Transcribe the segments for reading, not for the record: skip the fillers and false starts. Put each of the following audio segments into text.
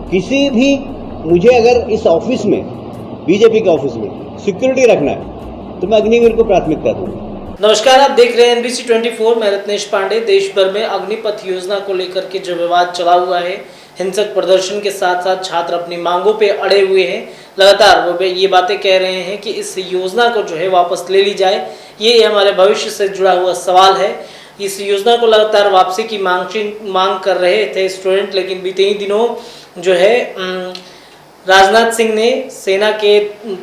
किसी भी मुझे अगर इस ऑफिस में बीजेपी के ऑफिस में सिक्योरिटी रखना है तो मैं अग्निवीर को प्राथमिकता दूंगा। नमस्कार, आप देख रहे हैं NBC 24। मैं रत्नेश पांडे। देश भर में अग्निपथ योजना को लेकर के जो विवाद चला हुआ है, हिंसक प्रदर्शन के साथ साथ छात्र अपनी मांगों पे अड़े हुए हैं। लगातार वो ये बातें कह रहे हैं कि इस योजना को जो है वापस ले ली जाए। ये हमारे भविष्य से जुड़ा हुआ सवाल है। इस योजना को लगातार वापसी की मांग कर रहे थे स्टूडेंट, लेकिन बीते ही दिनों जो है राजनाथ सिंह ने सेना के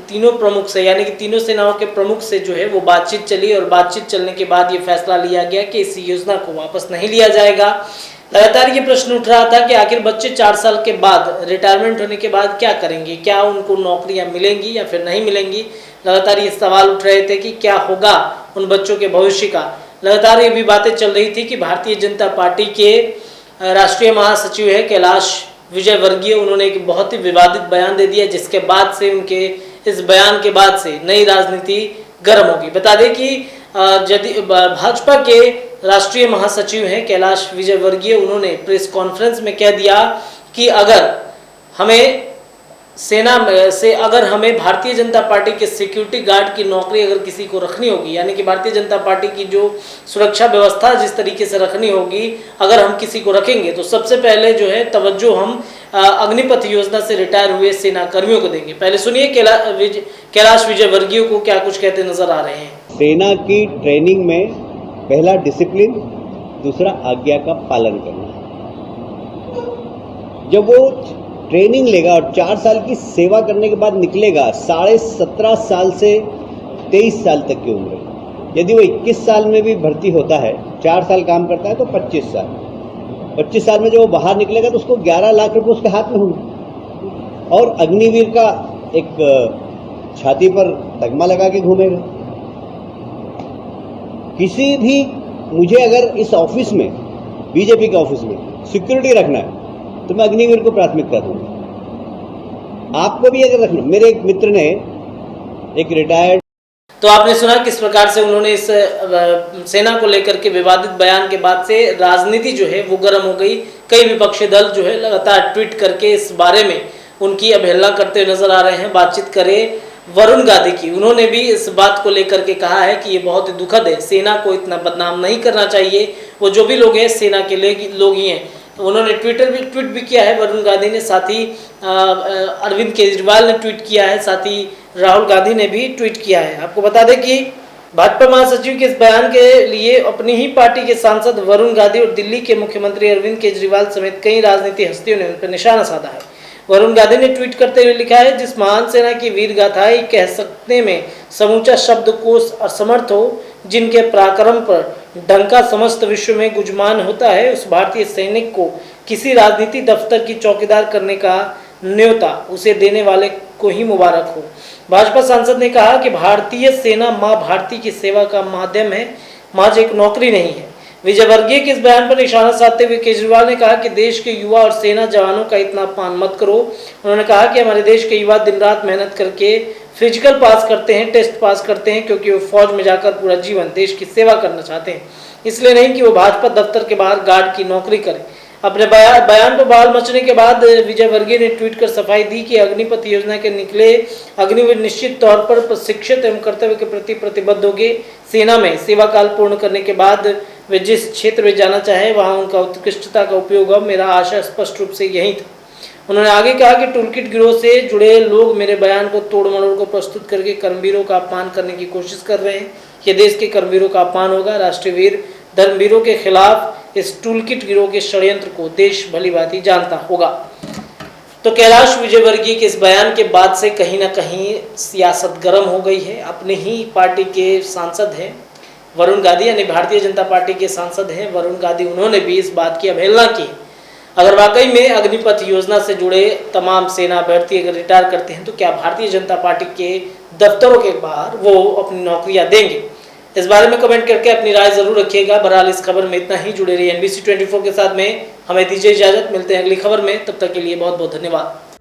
तीनों प्रमुख से, यानी कि तीनों सेनाओं के प्रमुख से जो है वो बातचीत चली और बातचीत चलने के बाद ये फैसला लिया गया कि इस योजना को वापस नहीं लिया जाएगा। लगातार ये प्रश्न उठ रहा था कि आखिर बच्चे 4 साल के बाद रिटायरमेंट होने के बाद क्या करेंगे, क्या उनको नौकरियां मिलेंगी या फिर नहीं मिलेंगी। लगातार ये सवाल उठ रहे थे कि क्या होगा उन बच्चों के भविष्य का। लगातार ये भी बातें चल रही थी कि भारतीय जनता पार्टी के राष्ट्रीय महासचिव है कैलाश विजयवर्गीय, उन्होंने एक बहुत ही विवादित बयान दे दिया, जिसके बाद से उनके इस बयान के बाद से नई राजनीति गर्म होगी। बता दें कि यदि भाजपा के राष्ट्रीय महासचिव हैं कैलाश विजयवर्गीय, उन्होंने प्रेस कॉन्फ्रेंस में कह दिया कि अगर हमें सेना से अगर हमें भारतीय जनता पार्टी के सिक्योरिटी गार्ड की नौकरी अगर किसी को रखनी होगी, यानी कि भारतीय जनता पार्टी की जो सुरक्षा व्यवस्था जिस तरीके से रखनी होगी, अगर हम किसी को रखेंगे तो सबसे पहले जो है तवज्जो हम अग्निपथ योजना से रिटायर हुए सेना कर्मियों को देंगे। पहले सुनिए कैलाश विजयवर्गीय को क्या कुछ कहते नजर आ रहे हैं। सेना की ट्रेनिंग में पहला डिसिप्लिन, दूसरा आज्ञा का पालन करना। जब वो ट्रेनिंग लेगा और 4 साल की सेवा करने के बाद निकलेगा, 17.5 साल से 23 साल तक की उम्र। यदि वो 21 साल में भी भर्ती होता है, 4 साल काम करता है तो 25 साल। 25 साल में जब वो बाहर निकलेगा तो उसको 11 लाख रुपए उसके हाथ में होंगे और अग्निवीर का एक छाती पर तगमा लगा के घूमेगा। किसी भी मुझे अगर इस ऑफिस में बीजेपी के ऑफिस में सिक्योरिटी रखना है तो मैं अग्निवीर को प्राथमिकता दूंगा। आपको भी अगर रखना, मेरे एक मित्र ने एक रिटायर्ड, तो आपने सुना किस प्रकार से उन्होंने इस सेना को लेकर के विवादित बयान के बाद से राजनीति जो है वो गर्म हो गई। कई विपक्षी दल जो है लगातार ट्वीट करके इस बारे में उनकी अवहेलना करते नजर आ रहे हैं। बातचीत करें वरुण गांधी की, उन्होंने भी इस बात को लेकर के कहा है कि ये बहुत ही दुखद है, सेना को इतना बदनाम नहीं करना चाहिए। वो जो भी लोग हैं सेना के लोग ही हैं। तो उन्होंने ट्वीट भी किया है वरुण गांधी ने, साथ ही अरविंद केजरीवाल ने ट्वीट किया है, साथ ही राहुल गांधी ने भी ट्वीट किया है। आपको बता दें कि भाजपा महासचिव के इस बयान के लिए अपनी ही पार्टी के सांसद वरुण गांधी और दिल्ली के मुख्यमंत्री अरविंद केजरीवाल समेत कई राजनीतिक हस्तियों ने उन पर निशाना साधा है। वरुण गांधी ने ट्वीट करते हुए लिखा है, जिस महान सेना की वीर गाथाएं कह सकने में समूचा शब्दकोश असमर्थ हो, जिनके पराक्रम पर डंका समस्त विश्व में गुंजमान होता है, उस भारतीय सैनिक को किसी राजनीति दफ्तर की चौकीदार करने का न्योता उसे देने वाले को ही मुबारक हो। भाजपा सांसद ने कहा कि भारतीय सेना मां भारती की सेवा का माध्यम है, महज एक नौकरी नहीं है। विजयवर्गीय के इस बयान पर निशाना साधते हुए केजरीवाल ने कहा कि देश के युवा और सेना जवानों का इतना अपमान मत करो। उन्होंने कहा कि हमारे देश के युवा दिन रात मेहनत करके फिजिकल पास करते हैं, टेस्ट पास करते हैं, क्योंकि वो फौज में जाकर पूरा जीवन देश की सेवा करना चाहते हैं, इसलिए नहीं कि वो भाजपा दफ्तर के बाहर गार्ड की नौकरी करें। अपने बयान पर बवाल मचने के बाद विजयवर्गीय ने ट्वीट कर सफाई दी कि अग्निपथ योजना के निकले अग्निवीर निश्चित तौर पर प्रशिक्षित एवं कर्तव्य के प्रति प्रतिबद्ध होंगे। सेना में सेवा काल पूर्ण करने के बाद वे जिस क्षेत्र में जाना चाहे वहां उनका उत्कृष्टता का उपयोग हो। मेरा आशा स्पष्ट रूप से यही था। उन्होंने आगे कहा कि टूलकिट गिरोह से जुड़े लोग मेरे बयान को तोड़ मरोड़ को प्रस्तुत करके कर्मवीरों का अपमान करने की कोशिश कर रहे हैं। यह देश के कर्मवीरों का अपमान होगा। राष्ट्रीय वीर धर्मवीरों के खिलाफ इस टूलकिट गिरोह के षड्यंत्र को देश भली भांति जानता होगा। तो कैलाश विजयवर्गीय के इस बयान के बाद से कहीं ना कहीं सियासत गर्म हो गई है। अपनी ही पार्टी के सांसद हैं वरुण गांधी, यानी भारतीय जनता पार्टी के सांसद हैं वरुण गांधी, उन्होंने भी इस बात की अवहेलना की। अगर वाकई में अग्निपथ योजना से जुड़े तमाम सेना अभ्यर्थी अगर रिटायर करते हैं तो क्या भारतीय जनता पार्टी के दफ्तरों के बाहर वो अपनी नौकरियां देंगे? इस बारे में कमेंट करके अपनी राय जरूर रखिएगा। बहरहाल इस खबर में इतना ही। जुड़े रहिए NBC 24 के साथ में। हमें दीजिए इजाजत, मिलते हैं अगली खबर में। तब तक के लिए बहुत बहुत धन्यवाद।